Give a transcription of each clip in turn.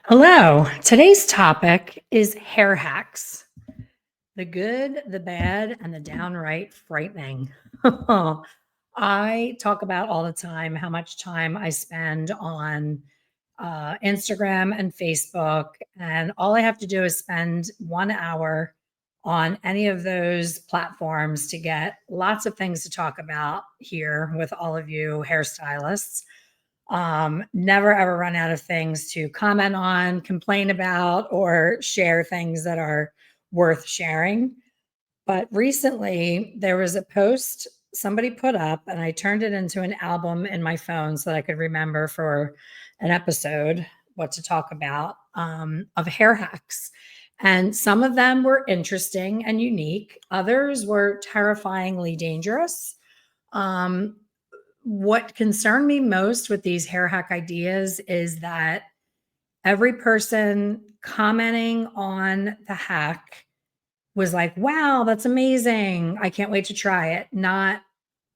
Hello. Today's topic is hair hacks. The good, the bad, and the downright frightening. I talk about all the time how much time I spend on Instagram and Facebook, and all I have to do is spend 1 hour on any of those platforms to get lots of things to talk about here with all of you hairstylists. Never ever run out of things to comment on, complain about, or share things that are worth sharing. But recently, there was a post somebody put up, and I turned it into an album in my phone so that I could remember for an episode what to talk about of hair hacks. And some of them were interesting and unique, others were terrifyingly dangerous. Um, what concerned me most with these hair hack ideas is that every person commenting on the hack was like, wow, that's amazing. I can't wait to try it. Not,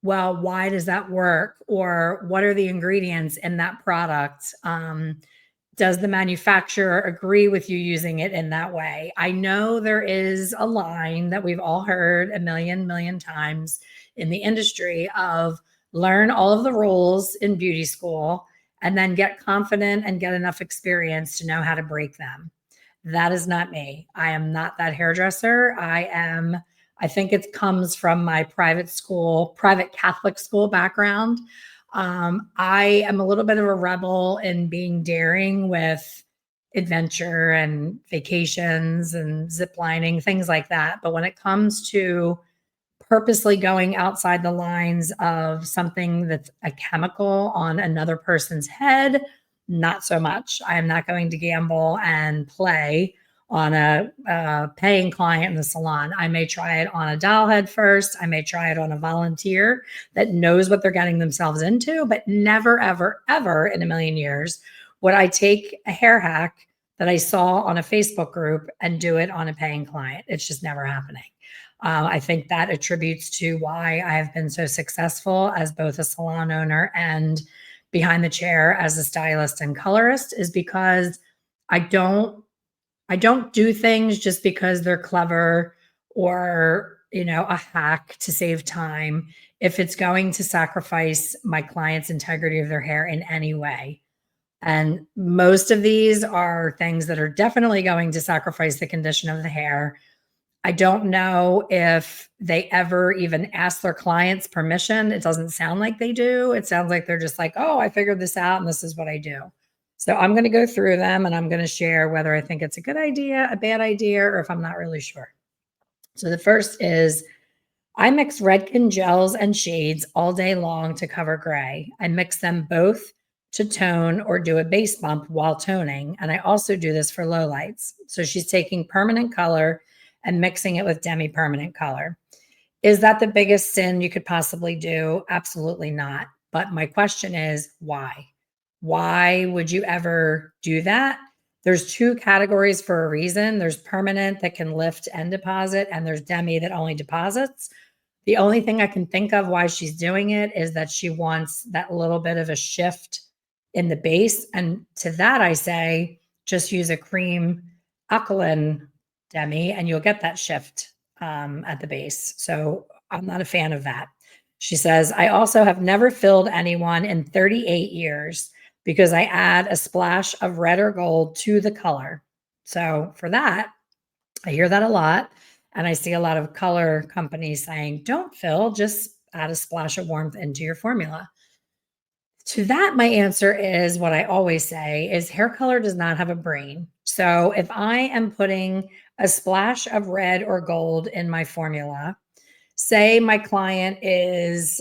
well, why does that work? Or what are the ingredients in that product? Does the manufacturer agree with you using it in that way? I know there is a line that we've all heard a million times in the industry of learn all of the rules in beauty school and then get confident and get enough experience to know how to break them. That is not me. I am not that hairdresser. I think it comes from my private Catholic school background. I am a little bit of a rebel in being daring with adventure and vacations and zip lining, things like that. But when it comes to purposely going outside the lines of something that's a chemical on another person's head, not so much. I am not going to gamble and play on a paying client in the salon. I may try it on a doll head first. I may try it on a volunteer that knows what they're getting themselves into, but never, ever, ever in a million years would I take a hair hack that I saw on a Facebook group and do it on a paying client. It's just never happening. I think that attributes to why I have been so successful as both a salon owner and behind the chair as a stylist and colorist is because I don't I don't do things just because they're clever or, a hack to save time. If it's going to sacrifice my client's integrity of their hair in any way. And most of these are things that are definitely going to sacrifice the condition of the hair. I don't know if they ever even ask their clients permission. It doesn't sound like they do. It sounds like they're just like, oh, I figured this out and this is what I do. So I'm going to go through them and I'm going to share whether I think it's a good idea, a bad idea, or if I'm not really sure. So the first is I mix Redken gels and shades all day long to cover gray. I mix them both to tone or do a base bump while toning. And I also do this for lowlights. So she's taking permanent color and mixing it with demi-permanent color. Is that the biggest sin you could possibly do? Absolutely not. But my question is why? Why would you ever do that? There's two categories for a reason. There's permanent that can lift and deposit, and there's demi that only deposits. The only thing I can think of why she's doing it is that she wants that little bit of a shift in the base. And to that, I say, just use a cream alkaline demi and you'll get that shift at the base. So I'm not a fan of that. She says, I also have never filled anyone in 38 years because I add a splash of red or gold to the color. So for that, I hear that a lot. And I see a lot of color companies saying, don't fill, just add a splash of warmth into your formula. To that, my answer is what I always say is hair color does not have a brain. So if I am putting a splash of red or gold in my formula, say my client is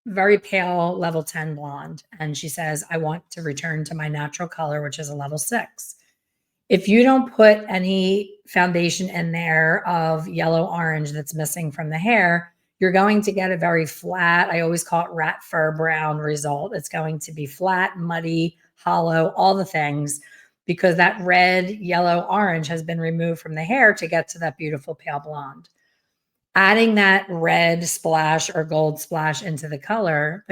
very pale level 10 blonde, and she says, I want to return to my natural color, which is a level 6. If you don't put any foundation in there of yellow orange that's missing from the hair, you're going to get a very flat, I always call it rat fur brown result. It's going to be flat, muddy, hollow, all the things, because that red, yellow, orange has been removed from the hair to get to that beautiful pale blonde. Adding that red splash or gold splash into the color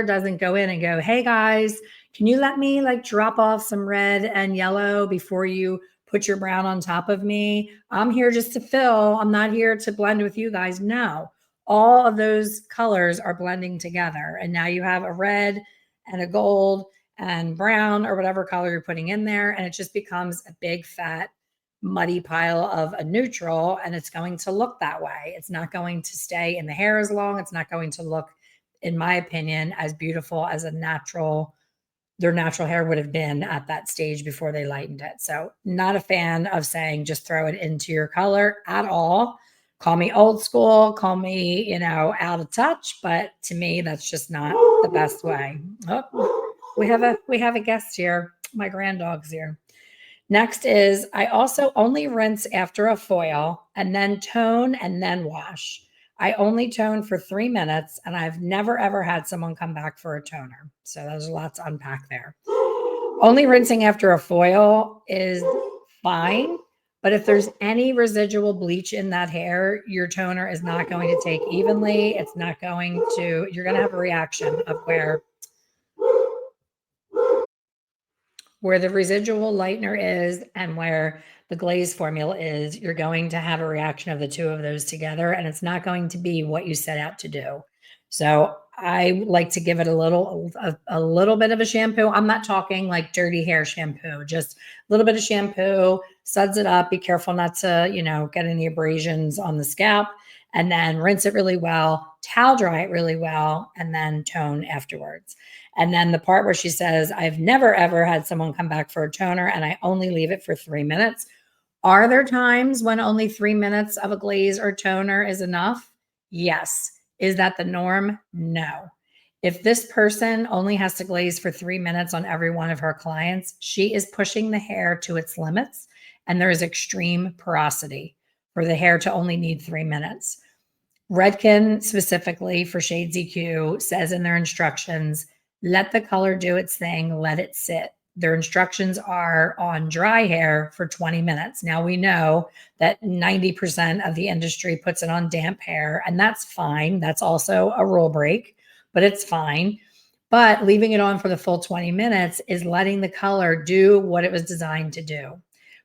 doesn't go in and go, hey guys, Can you let me like drop off some red and yellow before you put your brown on top of me? I'm here just to fill. I'm not here to blend with you guys. No, all of those colors are blending together. And now you have a red and a gold and brown or whatever color you're putting in there. And it just becomes a big fat muddy pile of a neutral, and it's going to look that way. It's not going to stay in the hair as long. It's not going to look, in my opinion, as beautiful as their natural hair would have been at that stage before they lightened it. So not a fan of saying just throw it into your color at all. Call me old school, call me, out of touch, but to me that's just not the best way. Oh, we have a guest here. My granddog's here. Next is I also only rinse after a foil and then tone and then wash. I only tone for 3 minutes and I've never ever had someone come back for a toner. So there's a lot to unpack there. Only rinsing after a foil is fine, but if there's any residual bleach in that hair, your toner is not going to take evenly. It's not going to, you're going to have a reaction of where the residual lightener is and where the glaze formula is, you're going to have a reaction of the two of those together, and it's not going to be what you set out to do. So I like to give it a little bit of a shampoo. I'm not talking like dirty hair shampoo, just a little bit of shampoo, suds it up. Be careful not to, get any abrasions on the scalp, and then rinse it really well, towel dry it really well, and then tone afterwards. And then the part where she says, I've never ever had someone come back for a toner and I only leave it for 3 minutes. Are there times when only 3 minutes of a glaze or toner is enough? Yes. Is that the norm? No. If this person only has to glaze for 3 minutes on every one of her clients, she is pushing the hair to its limits, and there is extreme porosity for the hair to only need 3 minutes. Redken, specifically for Shades EQ, says in their instructions, let the color do its thing, let it sit. Their instructions are on dry hair for 20 minutes. Now we know that 90% of the industry puts it on damp hair, and that's fine. That's also a rule break, but it's fine. But leaving it on for the full 20 minutes is letting the color do what it was designed to do.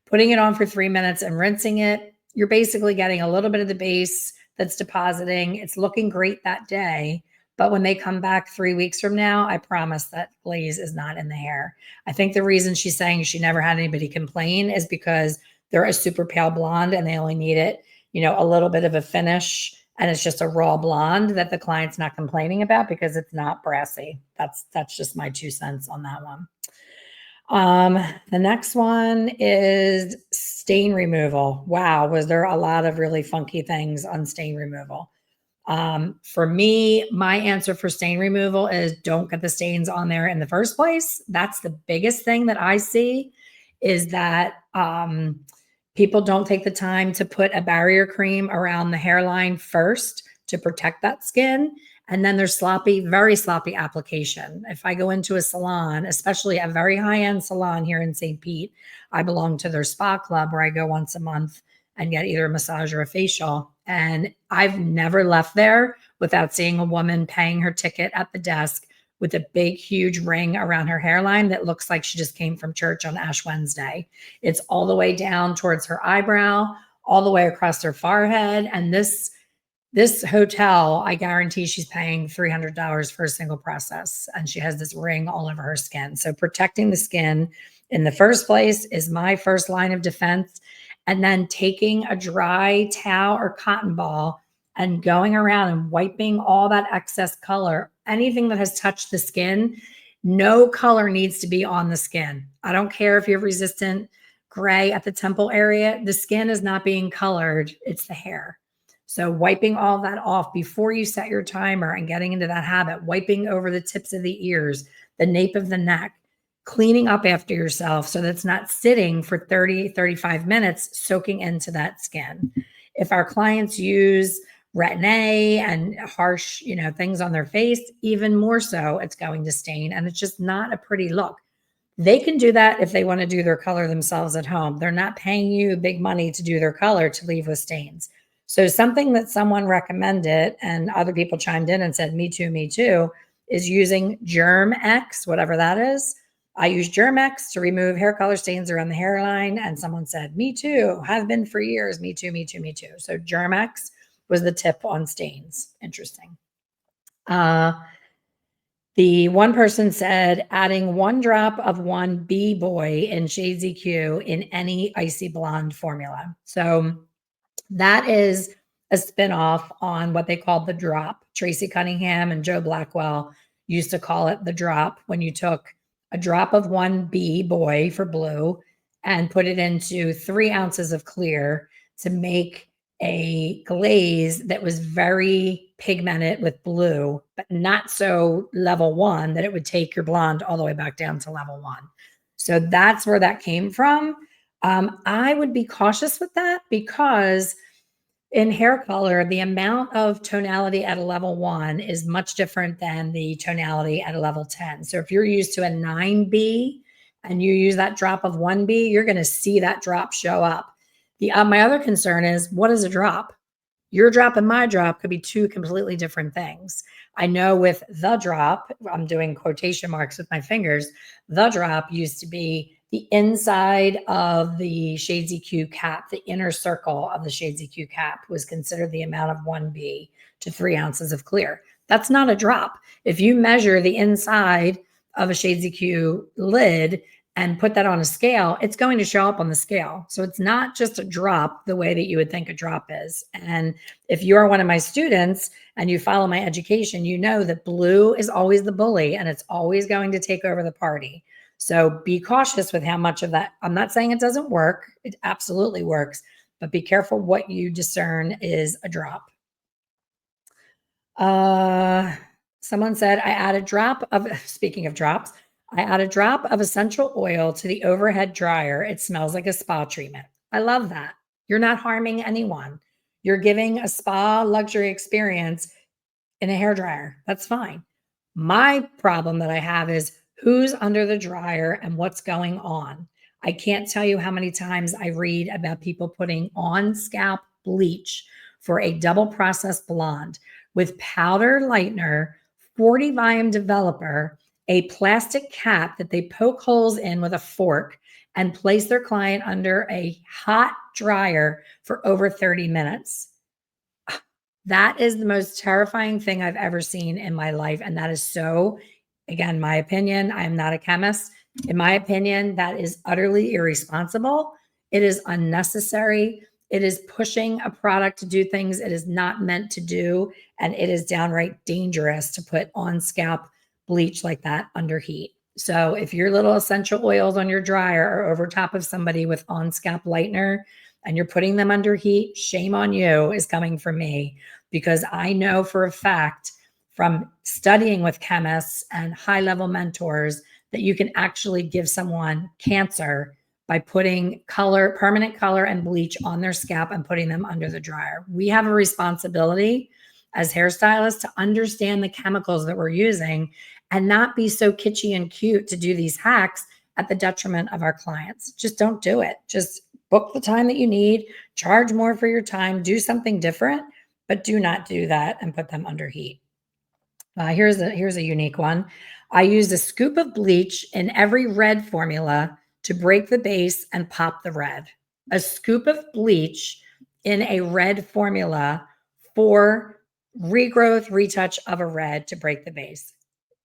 Putting it on for 3 minutes and rinsing it, you're basically getting a little bit of the base that's depositing. It's looking great that day. But when they come back 3 weeks from now, I promise that glaze is not in the hair. I think the reason she's saying she never had anybody complain is because they're a super pale blonde and they only need it, a little bit of a finish. And it's just a raw blonde that the client's not complaining about because it's not brassy. That's just my 2 cents on that one. The next one is stain removal. Wow, was there a lot of really funky things on stain removal? For me, my answer for stain removal is don't get the stains on there in the first place. That's the biggest thing that I see is that people don't take the time to put a barrier cream around the hairline first to protect that skin. And then there's sloppy, very sloppy application. If I go into a salon, especially a very high-end salon here in St. Pete, I belong to their spa club where I go once a month and get either a massage or a facial. And I've never left there without seeing a woman paying her ticket at the desk with a big, huge ring around her hairline that looks like she just came from church on Ash Wednesday. It's all the way down towards her eyebrow, all the way across her forehead. And this hotel, I guarantee she's paying $300 for a single process. And she has this ring all over her skin. So protecting the skin in the first place is my first line of defense. And then taking a dry towel or cotton ball and going around and wiping all that excess color, anything that has touched the skin, no color needs to be on the skin. I don't care if you have resistant gray at the temple area. The skin is not being colored. It's the hair. So wiping all that off before you set your timer and getting into that habit, wiping over the tips of the ears, the nape of the neck, cleaning up after yourself so that it's not sitting for 30, 35 minutes soaking into that skin. If our clients use Retin-A and harsh, things on their face, even more so, it's going to stain and it's just not a pretty look. They can do that if they want to do their color themselves at home. They're not paying you big money to do their color to leave with stains. So something that someone recommended and other people chimed in and said, me too, is using Germ X, whatever that is, I use Germex to remove hair color stains around the hairline. And someone said, me too, have been for years. Me too, me too, me too. So Germex was the tip on stains. Interesting. The one person said adding 1 drop of 1B boy in Shades EQ in any icy blonde formula. So that is a spinoff on what they called the drop. Tracy Cunningham and Joe Blackwell used to call it the drop when you took a drop of 1B boy for blue and put it into 3 ounces of clear to make a glaze that was very pigmented with blue, but not so level 1 that it would take your blonde all the way back down to level 1. So that's where that came from. I would be cautious with that because in hair color, the amount of tonality at a level 1 is much different than the tonality at a level 10. So if you're used to a 9B and you use that drop of 1B, you're going to see that drop show up. My other concern is, what is a drop? Your drop and my drop could be 2 completely different things. I know with the drop, I'm doing quotation marks with my fingers, the drop used to be the inside of the Shades EQ cap, the inner circle of the Shades EQ cap was considered the amount of 1B to 3 ounces of clear. That's not a drop. If you measure the inside of a Shades EQ lid and put that on a scale, it's going to show up on the scale. So it's not just a drop the way that you would think a drop is. And if you're one of my students and you follow my education, you know that blue is always the bully and it's always going to take over the party. So be cautious with how much of that. I'm not saying it doesn't work. It absolutely works, but be careful what you discern is a drop. Someone said, I add a drop of, speaking of drops, I add a drop of essential oil to the overhead dryer. It smells like a spa treatment. I love that. You're not harming anyone. You're giving a spa luxury experience in a hair dryer. That's fine. My problem that I have is who's under the dryer and what's going on. I can't tell you how many times I read about people putting on scalp bleach for a double processed blonde with powder lightener, 40 volume developer, a plastic cap that they poke holes in with a fork and place their client under a hot dryer for over 30 minutes. That is the most terrifying thing I've ever seen in my life. And that is so, again, my opinion, I am not a chemist. In my opinion, that is utterly irresponsible. It is unnecessary. It is pushing a product to do things it is not meant to do. And it is downright dangerous to put on scalp bleach like that under heat. So if your little essential oils on your dryer are over top of somebody with on scalp lightener and you're putting them under heat, shame on you is coming from me, because I know for a fact from studying with chemists and high level mentors that you can actually give someone cancer by putting color, permanent color and bleach on their scalp and putting them under the dryer. We have a responsibility as hairstylists to understand the chemicals that we're using and not be so kitschy and cute to do these hacks at the detriment of our clients. Just don't do it. Just book the time that you need, charge more for your time, do something different, but do not do that and put them under heat. Here's a unique one. I used a scoop of bleach in every red formula to break the base and pop the red. A scoop of bleach in a red formula for regrowth, retouch of a red to break the base.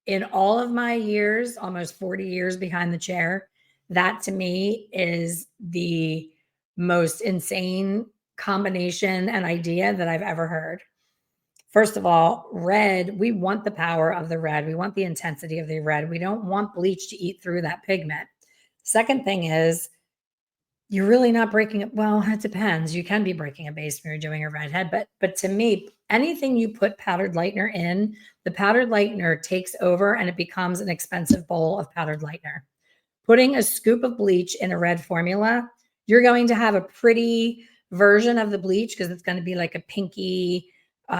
In all of my years, almost 40 years behind the chair, that to me is the most insane combination and idea that I've ever heard. First of all, red, we want the power of the red. We want the intensity of the red. We don't want bleach to eat through that pigment. Second thing is, you're really not breaking it. Well, it depends. You can be breaking a base when you're doing a redhead, but to me, anything you put powdered lightener in, the powdered lightener takes over and it becomes an expensive bowl of powdered lightener. Putting a scoop of bleach in a red formula, you're going to have a pretty version of the bleach because it's going to be like a pinky,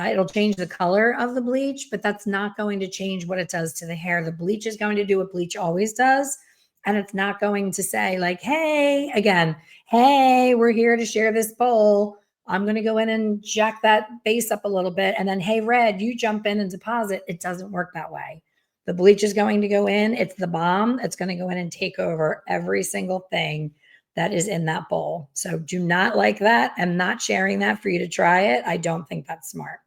it'll change the color of the bleach, but that's not going to change what it does to the hair. The bleach is going to do what bleach always does. And it's not going to say like, hey, again, hey, we're here to share this bowl. I'm going to go in and jack that base up a little bit. And then, hey, red, you jump in and deposit. It doesn't work that way. The bleach is going to go in. It's the bomb. It's going to go in and take over every single thing that is in that bowl. So do not like that. I'm not sharing that for you to try it. I don't think that's smart.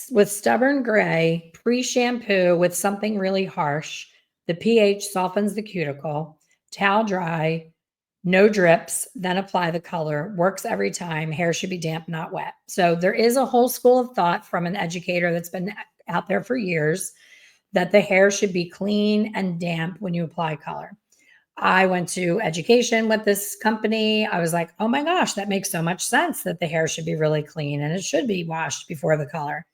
With stubborn gray, pre-shampoo with something really harsh. The pH softens the cuticle. Towel dry, no drips, then apply the color. Works every time. Hair should be damp, not wet. So there is a whole school of thought from an educator that's been out there for years that the hair should be clean and damp when you apply color. I went to education with this company. I was like, oh my gosh, that makes so much sense that the hair should be really clean and it should be washed before the color.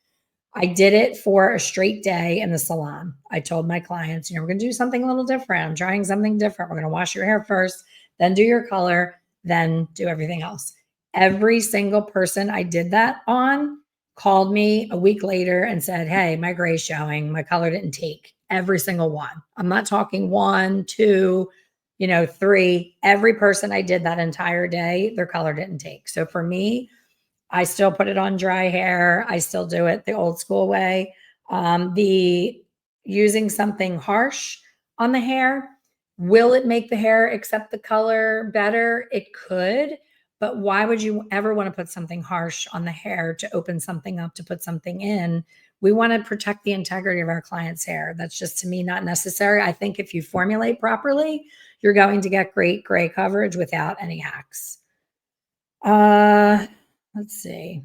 I did it for a straight day in the salon. I told my clients, we're going to do something a little different. I'm trying something different. We're going to wash your hair first, then do your color, then do everything else. Every single person I did that on called me a week later and said, hey, my gray's showing, my color didn't take. Every single one. I'm not talking one, two, three. Every person I did that entire day, their color didn't take. So for me, I still put it on dry hair. I still do it the old school way. The using something harsh on the hair, will it make the hair accept the color better? It could, but why would you ever want to put something harsh on the hair to open something up, to put something in? We want to protect the integrity of our client's hair. That's just, to me, not necessary. I think if you formulate properly, you're going to get great gray coverage without any hacks. Let's see.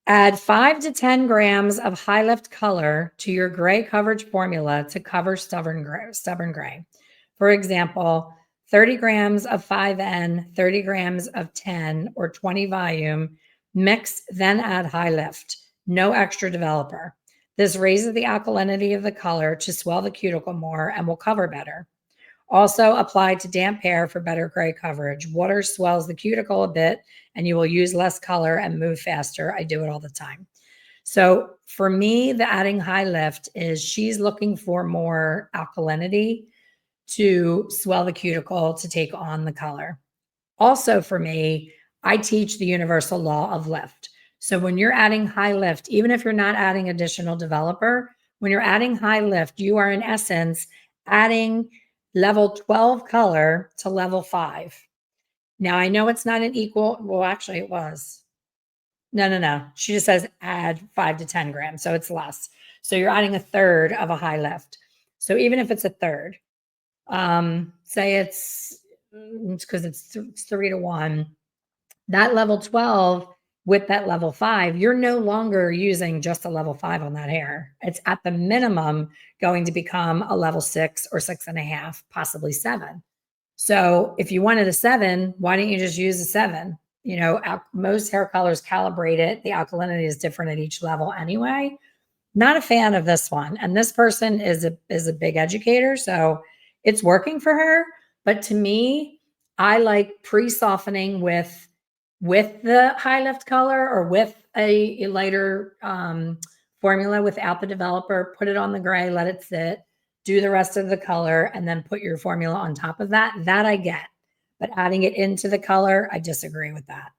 Add 5 to 10 grams of high lift color to your gray coverage formula to cover stubborn gray. For example, 30 grams of 5N, 30 grams of 10 or 20 volume, mix, then add high lift. No extra developer. This raises the alkalinity of the color to swell the cuticle more and will cover better. Also apply to damp hair for better gray coverage. Water swells the cuticle a bit and you will use less color and move faster. I do it all the time. So for me, the adding high lift is she's looking for more alkalinity to swell the cuticle to take on the color. Also for me, I teach the universal law of lift. So when you're adding high lift, even if you're not adding additional developer, when you're adding high lift, you are in essence adding level 12 color to level 5. Now, I know it's not an equal, well, actually it was. No. She just says add 5 to 10 grams, so it's less. So you're adding a third of a high lift. So even if it's a third, say it's because it's 3 to 1, that level 12 with that level 5, you're no longer using just a level 5 on that hair. It's at the minimum going to become a level 6 or 6.5, possibly 7. So if you wanted a 7, why don't you just use a 7? Most hair colors calibrate it. The alkalinity is different at each level anyway. Not a fan of this one. And this person is a big educator, so it's working for her. But to me, I like pre-softening with the high lift color or with a lighter formula without the developer. Put it on the gray, let it sit, do the rest of the color, and then put your formula on top of that. That I get. But adding it into the color, I disagree with that.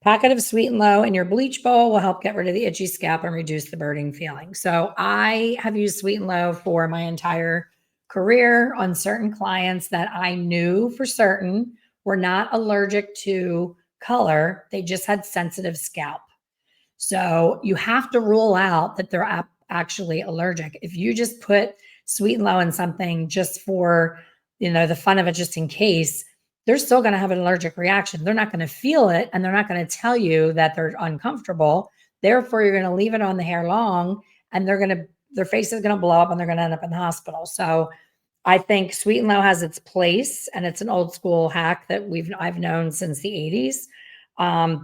Packet of Sweet and Low in your bleach bowl will help get rid of the itchy scalp and reduce the burning feeling. So I have used Sweet and Low for my entire career on certain clients that I knew for certain were not allergic to color. They just had sensitive scalp. So you have to rule out that they're actually allergic. If you just put Sweet and Low in something just for, the fun of it, just in case, they're still going to have an allergic reaction. They're not going to feel it, and they're not going to tell you that they're uncomfortable. Therefore, you're going to leave it on the hair long, and their face is going to blow up, and they're going to end up in the hospital. So I think Sweet and Low has its place, and it's an old school hack that I've known since the 80s.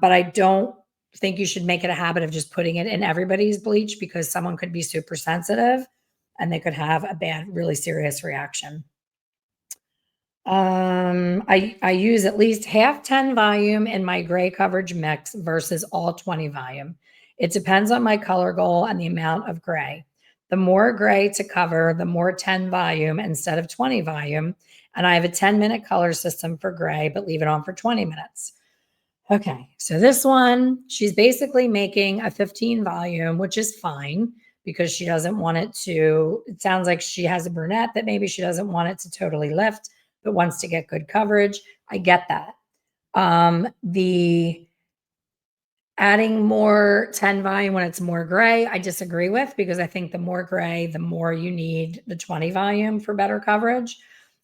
But I don't think you should make it a habit of just putting it in everybody's bleach, because someone could be super sensitive and they could have a bad, really serious reaction. I use at least half 10 volume in my gray coverage mix versus all 20 volume. It depends on my color goal and the amount of gray. The more gray to cover, the more 10 volume instead of 20 volume. And I have a 10-minute color system for gray, but leave it on for 20 minutes. Okay, so this one, she's basically making a 15 volume, which is fine because she doesn't want it to, it sounds like she has a brunette that maybe she doesn't want it to totally lift, but wants to get good coverage. I get that. The adding more 10 volume when it's more gray, I disagree with because I think the more gray, the more you need the 20 volume for better coverage.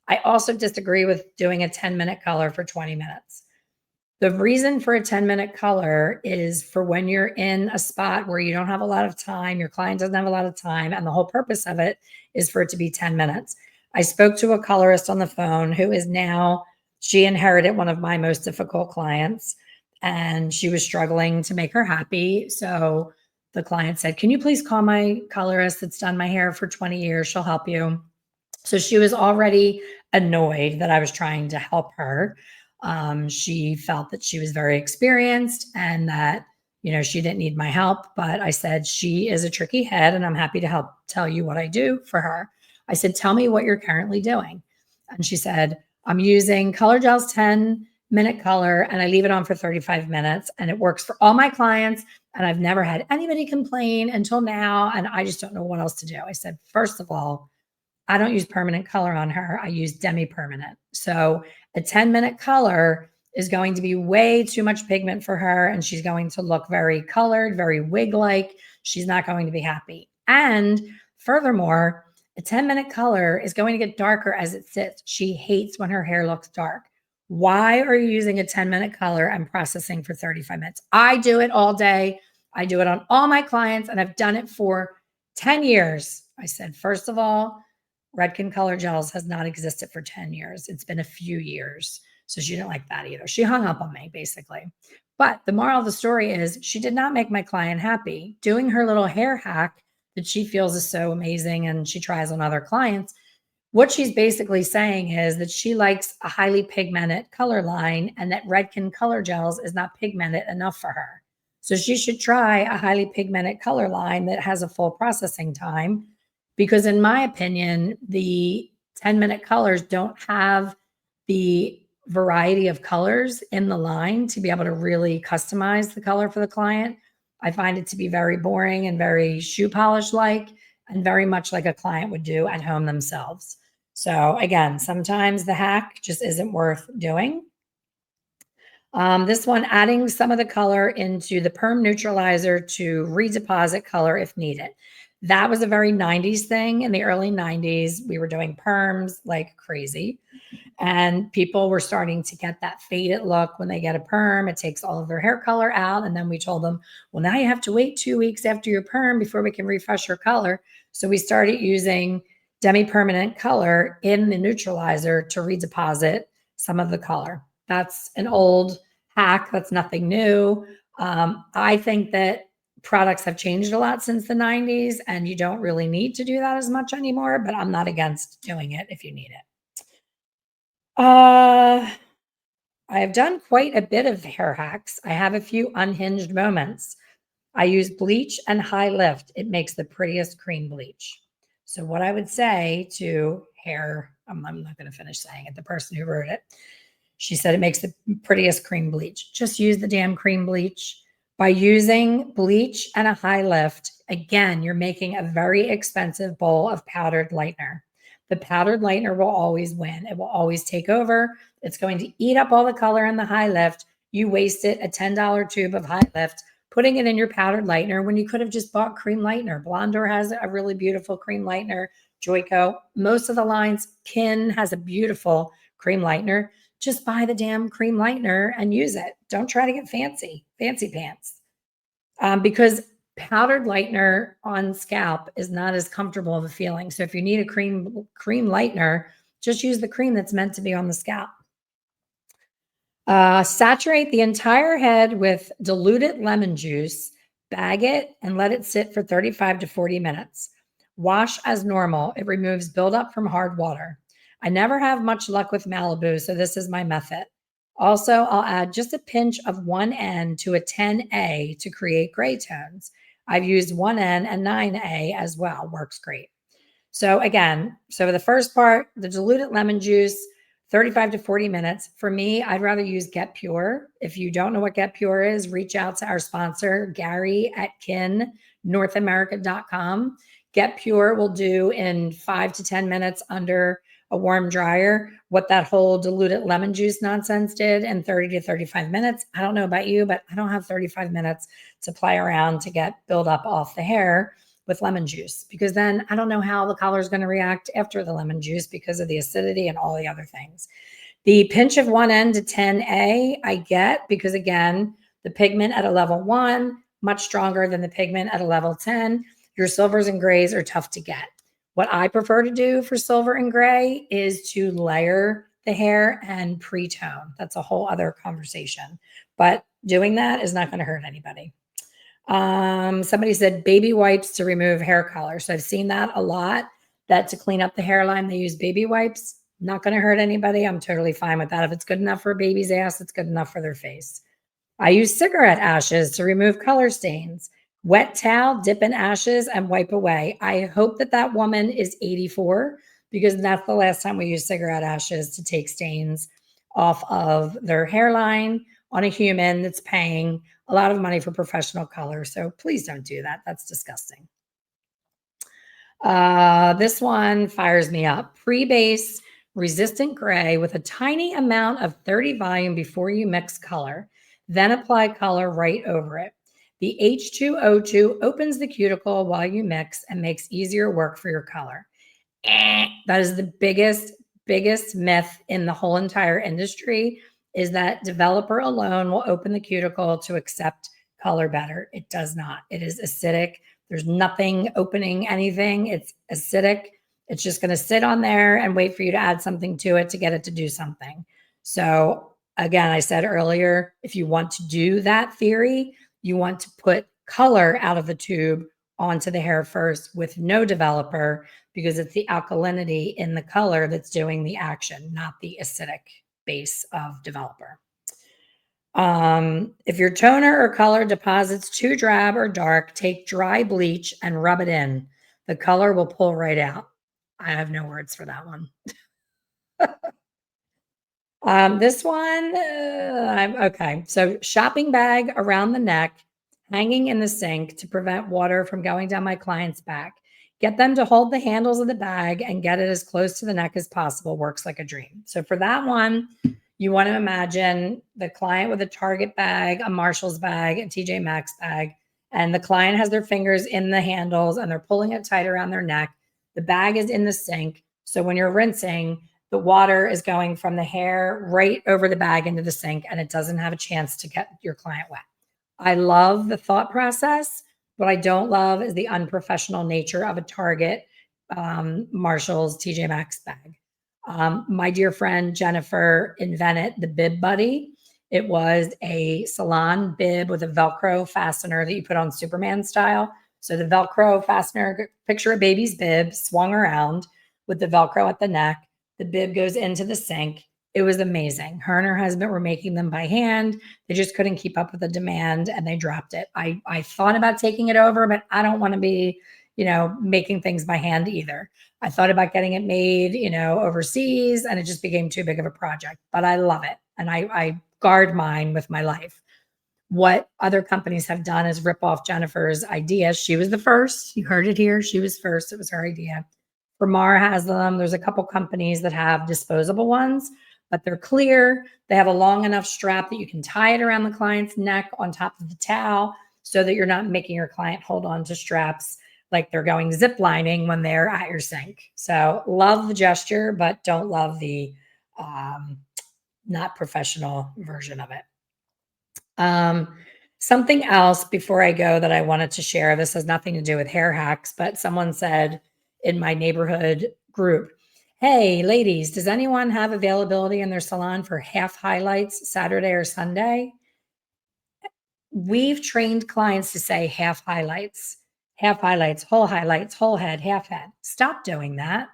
I also disagree with doing a 10-minute color for 20 minutes. The reason for a 10-minute color is for when you're in a spot where you don't have a lot of time, your client doesn't have a lot of time, and the whole purpose of it is for it to be 10 minutes. I spoke to a colorist on the phone who is now, she inherited one of my most difficult clients, and she was struggling to make her happy. So the client said, "Can you please call my colorist that's done my hair for 20 years? She'll help you." So she was already annoyed that I was trying to help her. She felt that she was very experienced and that, she didn't need my help. But I said, she is a tricky head and I'm happy to help tell you what I do for her. I said, "Tell me what you're currently doing." And she said, "I'm using Color Gel's 10-minute color and I leave it on for 35 minutes and it works for all my clients. And I've never had anybody complain until now. And I just don't know what else to do." I said, "First of all, I don't use permanent color on her. I use demi-permanent. So a 10-minute color is going to be way too much pigment for her. And she's going to look very colored, very wig-like. She's not going to be happy. And furthermore, a 10-minute color is going to get darker as it sits. She hates when her hair looks dark. Why are you using a 10-minute color and processing for 35 minutes? I do it all day. I do it on all my clients and I've done it for 10 years. I said, first of all, Redken Color Gels has not existed for 10 years. It's been a few years. So she didn't like that either. She hung up on me, basically. But the moral of the story is she did not make my client happy. Doing her little hair hack that she feels is so amazing and she tries on other clients, what she's basically saying is that she likes a highly pigmented color line and that Redken Color Gels is not pigmented enough for her. So she should try a highly pigmented color line that has a full processing time because in my opinion, the 10-minute colors don't have the variety of colors in the line to be able to really customize the color for the client. I find it to be very boring and very shoe polish like, and very much like a client would do at home themselves. So again, sometimes the hack just isn't worth doing. This one, adding some of the color into the perm neutralizer to redeposit color if needed. That was a very 90s thing. In the early 90s, we were doing perms like crazy. And people were starting to get that faded look when they get a perm. It takes all of their hair color out. And then we told them, well, now you have to wait 2 weeks after your perm before we can refresh your color. So we started using demi-permanent color in the neutralizer to redeposit some of the color. That's an old hack. That's nothing new. I think that products have changed a lot since the 90s and you don't really need to do that as much anymore, but I'm not against doing it if you need it. I have done quite a bit of hair hacks. I have a few unhinged moments. I use bleach and high lift. It makes the prettiest cream bleach. So what I would say to hair, I'm not going to finish saying it, the person who wrote it, she said it makes the prettiest cream bleach. Just use the damn cream bleach. By using bleach and a high lift, again, you're making a very expensive bowl of powdered lightener. The powdered lightener will always win. It will always take over. It's going to eat up all the color in the high lift. You wasted a $10 tube of high lift putting it in your powdered lightener when you could have just bought cream lightener. Blondor has a really beautiful cream lightener. Joico, most of the lines, Kin has a beautiful cream lightener. Just buy the damn cream lightener and use it. Don't try to get fancy pants. Because powdered lightener on scalp is not as comfortable of a feeling. So if you need a cream lightener, just use the cream that's meant to be on the scalp. Saturate the entire head with diluted lemon juice, bag it, and let it sit for 35 to 40 minutes. Wash as normal. It removes buildup from hard water. I never have much luck with Malibu, so this is my method. Also, I'll add just a pinch of 1N to a 10A to create gray tones. I've used 1N and 9A as well. Works great. So again, the first part, the diluted lemon juice, 35 to 40 minutes. For me, I'd rather use Get Pure. If you don't know what Get Pure is, reach out to our sponsor, Gary at kinnorthamerica.com. Get Pure will do in 5 to 10 minutes under a warm dryer what that whole diluted lemon juice nonsense did in 30 to 35 minutes. I don't know about you, but I don't have 35 minutes to play around to get buildup off the hair with lemon juice, because then I don't know how the color is going to react after the lemon juice because of the acidity and all the other things. The pinch of 1N to 10A I get because, again, the pigment at a level 1, much stronger than the pigment at a level 10. Your silvers and grays are tough to get. What I prefer to do for silver and gray is to layer the hair and pre-tone. That's a whole other conversation. But doing that is not going to hurt anybody. Somebody said baby wipes to remove hair color. So I've seen that a lot, that to clean up the hairline, they use baby wipes. Not going to hurt anybody. I'm totally fine with that. If it's good enough for a baby's ass, it's good enough for their face. I use cigarette ashes to remove color stains. Wet towel, dip in ashes and wipe away. I hope that that woman is 84 because that's the last time we use cigarette ashes to take stains off of their hairline on a human that's paying a lot of money for professional color. So please don't do that. That's disgusting. This one fires me up. Pre-base resistant gray with a tiny amount of 30 volume before you mix color. Then apply color right over it. The H2O2 opens the cuticle while you mix and makes easier work for your color. That is the biggest myth in the whole entire industry, is that developer alone will open the cuticle to accept color better. It does not. It is acidic. There's nothing opening anything. It's acidic. It's just going to sit on there and wait for you to add something to it to get it to do something. So again, I said earlier, if you want to do that theory, you want to put color out of the tube onto the hair first with no developer, because it's the alkalinity in the color that's doing the action, not the acidic base of developer. If your toner or color deposits too drab or dark, take dry bleach and rub it in. The color will pull right out. I have no words for that one. This one, okay. So shopping bag around the neck, hanging in the sink to prevent water from going down my client's back. Get them to hold the handles of the bag and get it as close to the neck as possible. Works like a dream. So for that one, you want to imagine the client with a Target bag, a Marshall's bag, a TJ Maxx bag, and the client has their fingers in the handles and they're pulling it tight around their neck. The bag is in the sink. So when you're rinsing, the water is going from the hair right over the bag into the sink, and it doesn't have a chance to get your client wet. I love the thought process. What I don't love is the unprofessional nature of a Target, Marshall's, TJ Maxx bag. My dear friend Jennifer invented the Bib Buddy. It was a salon bib with a Velcro fastener that you put on Superman style. So the Velcro fastener, picture a baby's bib swung around with the Velcro at the neck. The bib goes into the sink. It was amazing. Her and her husband were making them by hand. They just couldn't keep up with the demand and they dropped it. I thought about taking it over, but I don't want to be, making things by hand either. I thought about getting it made, overseas, and it just became too big of a project, but I love it. And I guard mine with my life. What other companies have done is rip off Jennifer's idea. She was the first. You heard it here. She was first. It was her idea. Ramar has them. There's a couple companies that have disposable ones, but they're clear. They have a long enough strap that you can tie it around the client's neck on top of the towel so that you're not making your client hold on to straps like they're going zip lining when they're at your sink. So love the gesture, but don't love the not professional version of it. Something else before I go that I wanted to share. This has nothing to do with hair hacks, but someone said in my neighborhood group, hey, ladies, does anyone have availability in their salon for half highlights Saturday or Sunday? We've trained clients to say half highlights, whole head, half head. Stop doing that.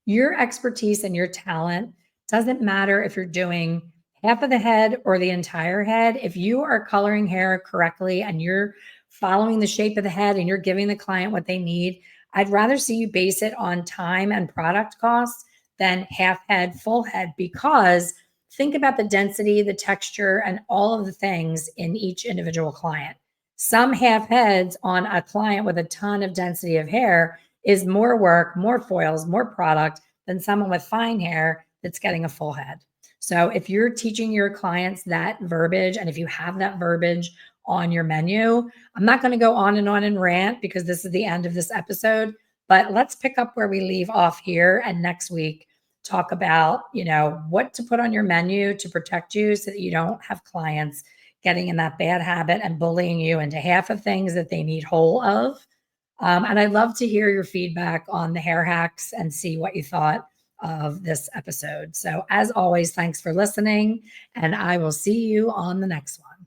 Your expertise and your talent doesn't matter if you're doing half of the head or the entire head. If you are coloring hair correctly and you're following the shape of the head and you're giving the client what they need, I'd rather see you base it on time and product costs than half head, full head, because think about the density, the texture, and all of the things in each individual client. Some half heads on a client with a ton of density of hair is more work, more foils, more product than someone with fine hair that's getting a full head. So if you're teaching your clients that verbiage, and if you have that verbiage on your menu, I'm not going to go on and rant because this is the end of this episode, but let's pick up where we leave off here, and next week talk about, what to put on your menu to protect you so that you don't have clients getting in that bad habit and bullying you into half of things that they need whole of. And I'd love to hear your feedback on the hair hacks and see what you thought of this episode. So as always, thanks for listening, and I will see you on the next one.